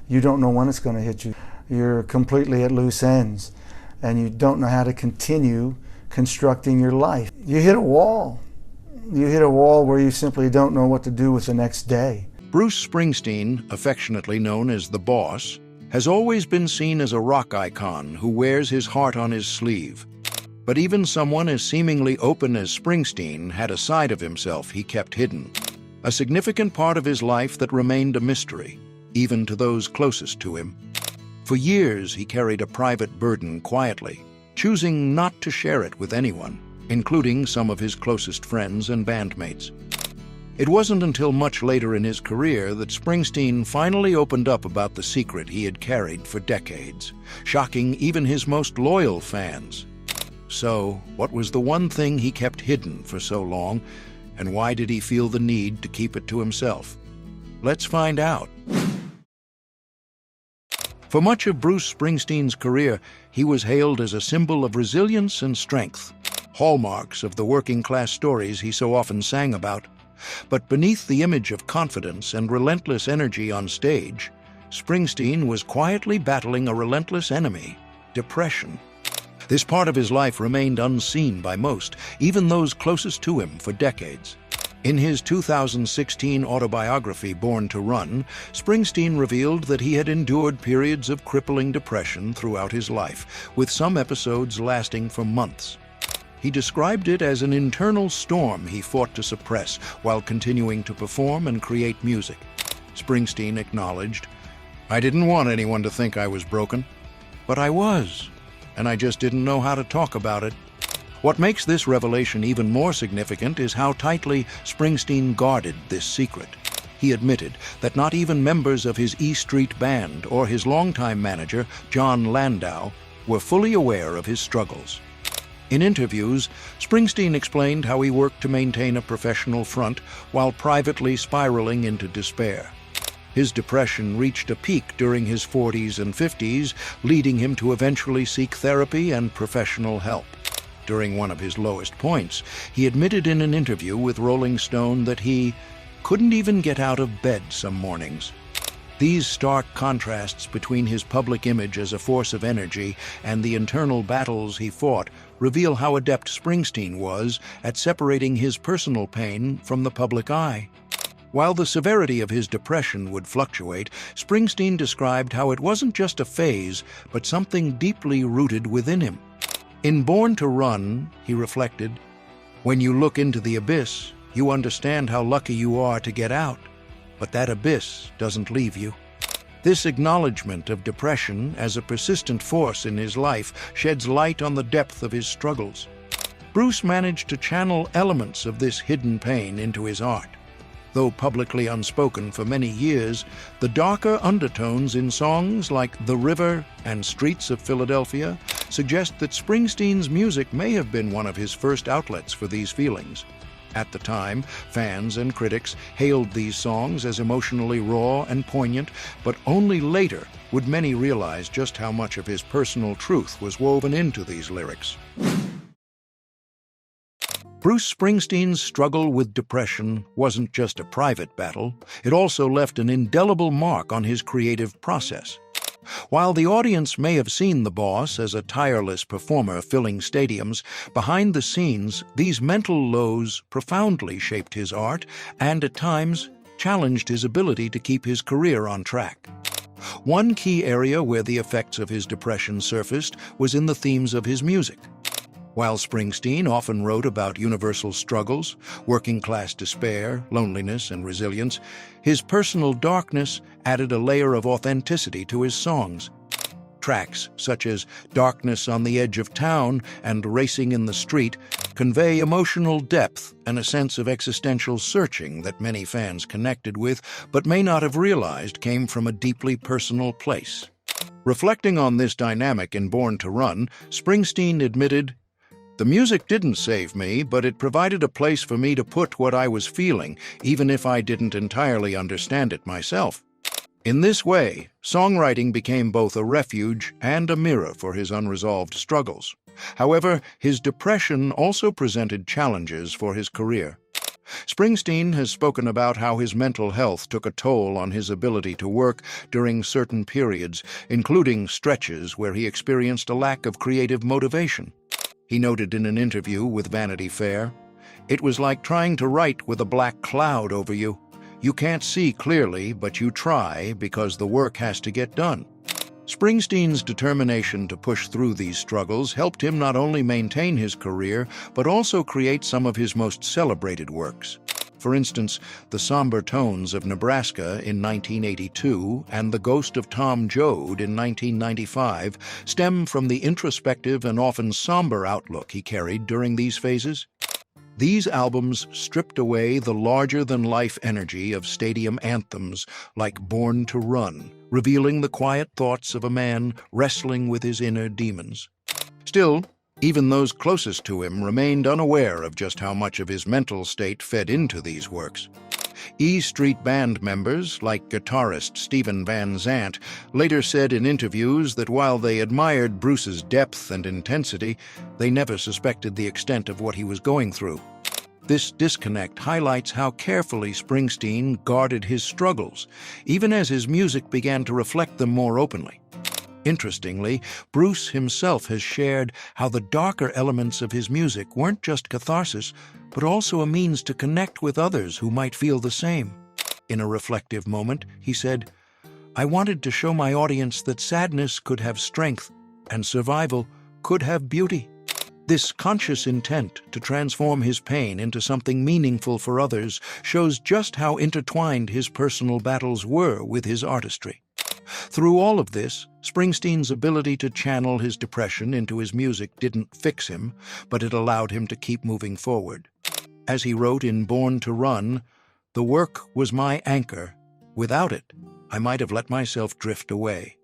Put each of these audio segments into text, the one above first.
You don't know when it's going to hit you. You're completely at loose ends, and you don't know how to continue constructing your life. You hit a wall. You hit a wall where you simply don't know what to do with the next day. Bruce Springsteen, affectionately known as the Boss, has always been seen as a rock icon who wears his heart on his sleeve. But even someone as seemingly open as Springsteen had a side of himself he kept hidden, a significant part of his life that remained a mystery, even to those closest to him. For years, he carried a private burden quietly, choosing not to share it with anyone, including some of his closest friends and bandmates. It wasn't until much later in his career that Springsteen finally opened up about the secret he had carried for decades, shocking even his most loyal fans. So, what was the one thing he kept hidden for so long, and why did he feel the need to keep it to himself? Let's find out. For much of Bruce Springsteen's career, he was hailed as a symbol of resilience and strength, hallmarks of the working-class stories he so often sang about. But beneath the image of confidence and relentless energy on stage, Springsteen was quietly battling a relentless enemy: depression. This part of his life remained unseen by most, even those closest to him, for decades. In his 2016 autobiography, Born to Run, Springsteen revealed that he had endured periods of crippling depression throughout his life, with some episodes lasting for months. He described it as an internal storm he fought to suppress while continuing to perform and create music. Springsteen acknowledged, "I didn't want anyone to think I was broken, but I was, and I just didn't know how to talk about it." What makes this revelation even more significant is how tightly Springsteen guarded this secret. He admitted that not even members of his E Street Band or his longtime manager, John Landau, were fully aware of his struggles. In interviews, Springsteen explained how he worked to maintain a professional front while privately spiraling into despair. His depression reached a peak during his 40s and 50s, leading him to eventually seek therapy and professional help. During one of his lowest points, he admitted in an interview with Rolling Stone that he couldn't even get out of bed some mornings. These stark contrasts between his public image as a force of energy and the internal battles he fought reveal how adept Springsteen was at separating his personal pain from the public eye. While the severity of his depression would fluctuate, Springsteen described how it wasn't just a phase, but something deeply rooted within him. In Born to Run, he reflected, "When you look into the abyss, you understand how lucky you are to get out, but that abyss doesn't leave you." This acknowledgement of depression as a persistent force in his life sheds light on the depth of his struggles. Bruce managed to channel elements of this hidden pain into his art. Though publicly unspoken for many years, the darker undertones in songs like The River and Streets of Philadelphia suggest that Springsteen's music may have been one of his first outlets for these feelings. At the time, fans and critics hailed these songs as emotionally raw and poignant, but only later would many realize just how much of his personal truth was woven into these lyrics. Bruce Springsteen's struggle with depression wasn't just a private battle, it also left an indelible mark on his creative process. While the audience may have seen the Boss as a tireless performer filling stadiums, behind the scenes, these mental lows profoundly shaped his art and, at times, challenged his ability to keep his career on track. One key area where the effects of his depression surfaced was in the themes of his music. While Springsteen often wrote about universal struggles, working-class despair, loneliness, and resilience, his personal darkness added a layer of authenticity to his songs. Tracks such as Darkness on the Edge of Town and Racing in the Street convey emotional depth and a sense of existential searching that many fans connected with, but may not have realized came from a deeply personal place. Reflecting on this dynamic in Born to Run, Springsteen admitted, "The music didn't save me, but it provided a place for me to put what I was feeling, even if I didn't entirely understand it myself." In this way, songwriting became both a refuge and a mirror for his unresolved struggles. However, his depression also presented challenges for his career. Springsteen has spoken about how his mental health took a toll on his ability to work during certain periods, including stretches where he experienced a lack of creative motivation. He noted in an interview with Vanity Fair, "It was like trying to write with a black cloud over you. You can't see clearly, but you try because the work has to get done." Springsteen's determination to push through these struggles helped him not only maintain his career, but also create some of his most celebrated works. For instance, the somber tones of Nebraska in 1982 and The Ghost of Tom Joad in 1995 stem from the introspective and often somber outlook he carried during these phases. These albums stripped away the larger-than-life energy of stadium anthems like Born to Run, revealing the quiet thoughts of a man wrestling with his inner demons. Still, even those closest to him remained unaware of just how much of his mental state fed into these works. E Street Band members, like guitarist Stephen Van Zandt, later said in interviews that while they admired Bruce's depth and intensity, they never suspected the extent of what he was going through. This disconnect highlights how carefully Springsteen guarded his struggles, even as his music began to reflect them more openly. Interestingly, Bruce himself has shared how the darker elements of his music weren't just catharsis, but also a means to connect with others who might feel the same. In a reflective moment, he said, "I wanted to show my audience that sadness could have strength and survival could have beauty." This conscious intent to transform his pain into something meaningful for others shows just how intertwined his personal battles were with his artistry. Through all of this, Springsteen's ability to channel his depression into his music didn't fix him, but it allowed him to keep moving forward. As he wrote in Born to Run, "The work was my anchor. Without it, I might have let myself drift away."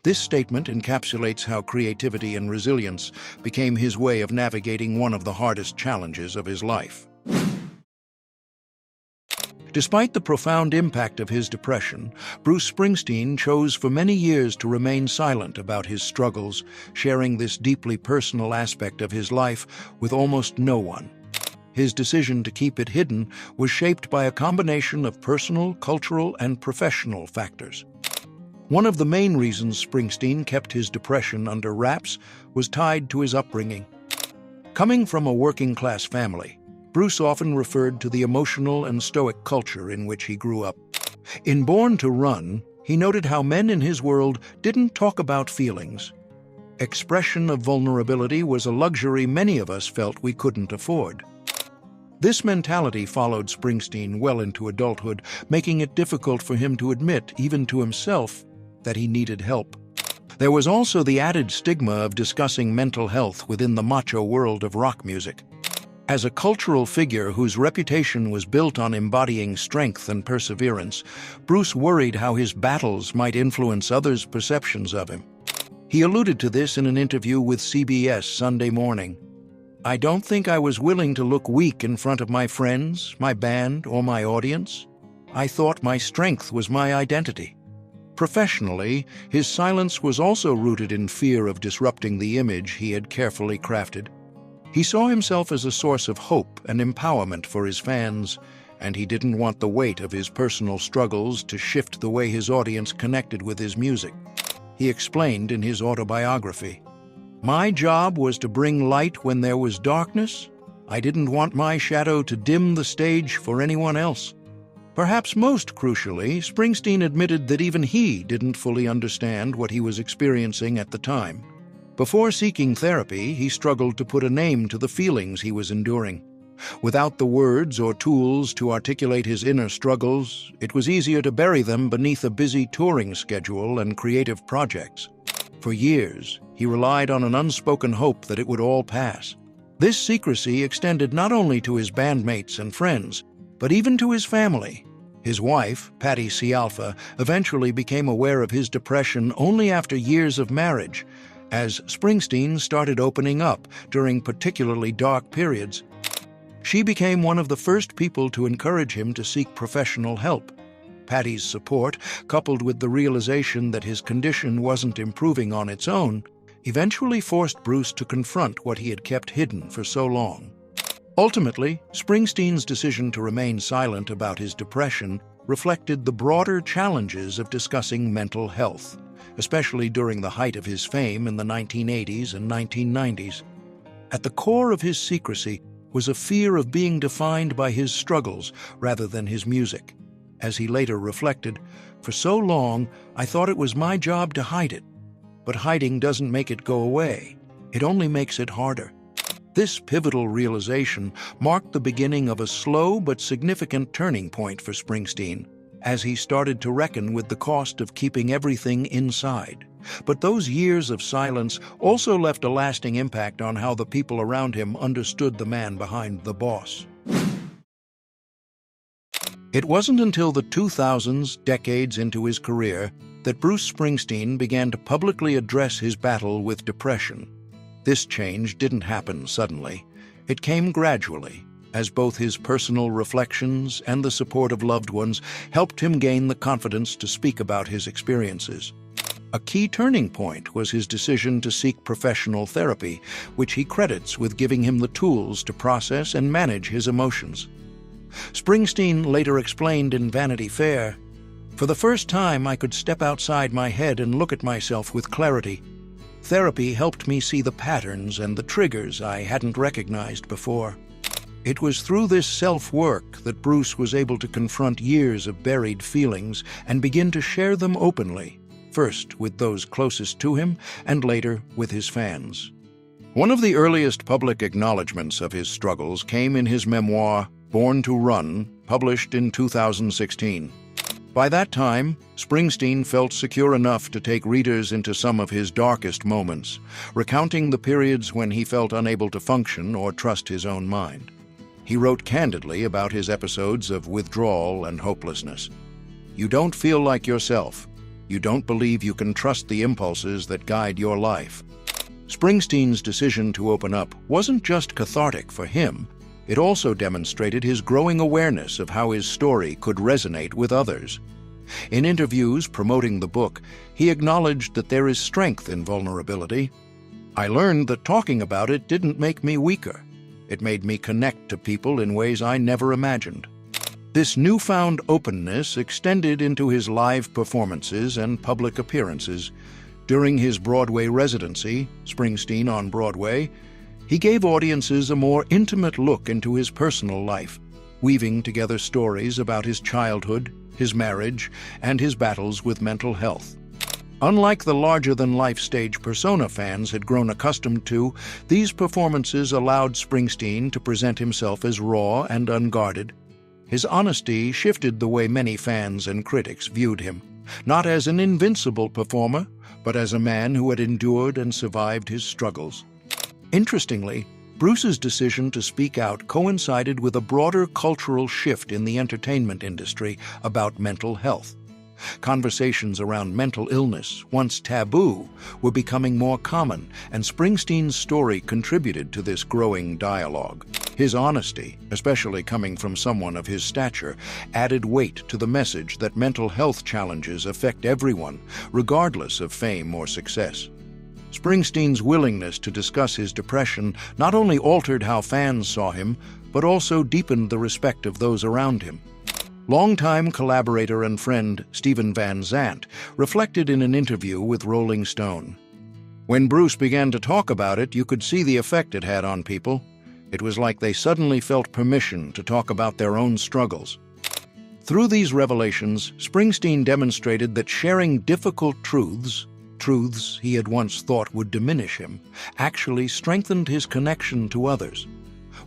This statement encapsulates how creativity and resilience became his way of navigating one of the hardest challenges of his life. Despite the profound impact of his depression, Bruce Springsteen chose for many years to remain silent about his struggles, sharing this deeply personal aspect of his life with almost no one. His decision to keep it hidden was shaped by a combination of personal, cultural, and professional factors. One of the main reasons Springsteen kept his depression under wraps was tied to his upbringing. Coming from a working-class family, Bruce often referred to the emotional and stoic culture in which he grew up. In Born to Run, he noted how men in his world didn't talk about feelings. Expression of vulnerability was a luxury many of us felt we couldn't afford. This mentality followed Springsteen well into adulthood, making it difficult for him to admit, even to himself, that he needed help. There was also the added stigma of discussing mental health within the macho world of rock music. As a cultural figure whose reputation was built on embodying strength and perseverance, Bruce worried how his battles might influence others' perceptions of him. He alluded to this in an interview with CBS Sunday Morning. "I don't think I was willing to look weak in front of my friends, my band, or my audience. I thought my strength was my identity." Professionally, his silence was also rooted in fear of disrupting the image he had carefully crafted. He saw himself as a source of hope and empowerment for his fans, and he didn't want the weight of his personal struggles to shift the way his audience connected with his music. He explained in his autobiography, "My job was to bring light when there was darkness. I didn't want my shadow to dim the stage for anyone else." Perhaps most crucially, Springsteen admitted that even he didn't fully understand what he was experiencing at the time. Before seeking therapy, he struggled to put a name to the feelings he was enduring. Without the words or tools to articulate his inner struggles, it was easier to bury them beneath a busy touring schedule and creative projects. For years, he relied on an unspoken hope that it would all pass. This secrecy extended not only to his bandmates and friends, but even to his family. His wife, Patti Scialfa, eventually became aware of his depression only after years of marriage, as Springsteen started opening up during particularly dark periods. She became one of the first people to encourage him to seek professional help. Patti's support, coupled with the realization that his condition wasn't improving on its own, eventually forced Bruce to confront what he had kept hidden for so long. Ultimately, Springsteen's decision to remain silent about his depression reflected the broader challenges of discussing mental health, especially during the height of his fame in the 1980s and 1990s. At the core of his secrecy was a fear of being defined by his struggles rather than his music. As he later reflected, "For so long, I thought it was my job to hide it. But hiding doesn't make it go away. It only makes it harder." This pivotal realization marked the beginning of a slow but significant turning point for Springsteen, as he started to reckon with the cost of keeping everything inside. But those years of silence also left a lasting impact on how the people around him understood the man behind the boss. It wasn't until the 2000s, decades into his career, that Bruce Springsteen began to publicly address his battle with depression. This change didn't happen suddenly. It came gradually, as both his personal reflections and the support of loved ones helped him gain the confidence to speak about his experiences. A key turning point was his decision to seek professional therapy, which he credits with giving him the tools to process and manage his emotions. Springsteen later explained in Vanity Fair, "For the first time, I could step outside my head and look at myself with clarity. Therapy helped me see the patterns and the triggers I hadn't recognized before." It was through this self-work that Bruce was able to confront years of buried feelings and begin to share them openly, first with those closest to him and later with his fans. One of the earliest public acknowledgments of his struggles came in his memoir, Born to Run, published in 2016. By that time, Springsteen felt secure enough to take readers into some of his darkest moments, recounting the periods when he felt unable to function or trust his own mind. He wrote candidly about his episodes of withdrawal and hopelessness. "You don't feel like yourself. You don't believe you can trust the impulses that guide your life." Springsteen's decision to open up wasn't just cathartic for him, it also demonstrated his growing awareness of how his story could resonate with others. In interviews promoting the book, he acknowledged that there is strength in vulnerability. "I learned that talking about it didn't make me weaker. It made me connect to people in ways I never imagined." This newfound openness extended into his live performances and public appearances. During his Broadway residency, Springsteen on Broadway, he gave audiences a more intimate look into his personal life, weaving together stories about his childhood, his marriage, and his battles with mental health. Unlike the larger-than-life stage persona fans had grown accustomed to, these performances allowed Springsteen to present himself as raw and unguarded. His honesty shifted the way many fans and critics viewed him, not as an invincible performer, but as a man who had endured and survived his struggles. Interestingly, Bruce's decision to speak out coincided with a broader cultural shift in the entertainment industry about mental health. Conversations around mental illness, once taboo, were becoming more common, and Springsteen's story contributed to this growing dialogue. His honesty, especially coming from someone of his stature, added weight to the message that mental health challenges affect everyone, regardless of fame or success. Springsteen's willingness to discuss his depression not only altered how fans saw him, but also deepened the respect of those around him. Longtime collaborator and friend Stephen Van Zandt reflected in an interview with Rolling Stone. "When Bruce began to talk about it, you could see the effect it had on people. It was like they suddenly felt permission to talk about their own struggles." Through these revelations, Springsteen demonstrated that sharing difficult truths he had once thought would diminish him, actually strengthened his connection to others.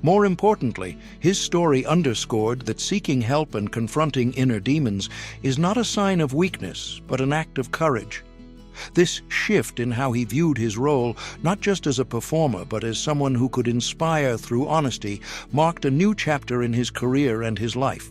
More importantly, his story underscored that seeking help and confronting inner demons is not a sign of weakness, but an act of courage. This shift in how he viewed his role, not just as a performer, but as someone who could inspire through honesty, marked a new chapter in his career and his life.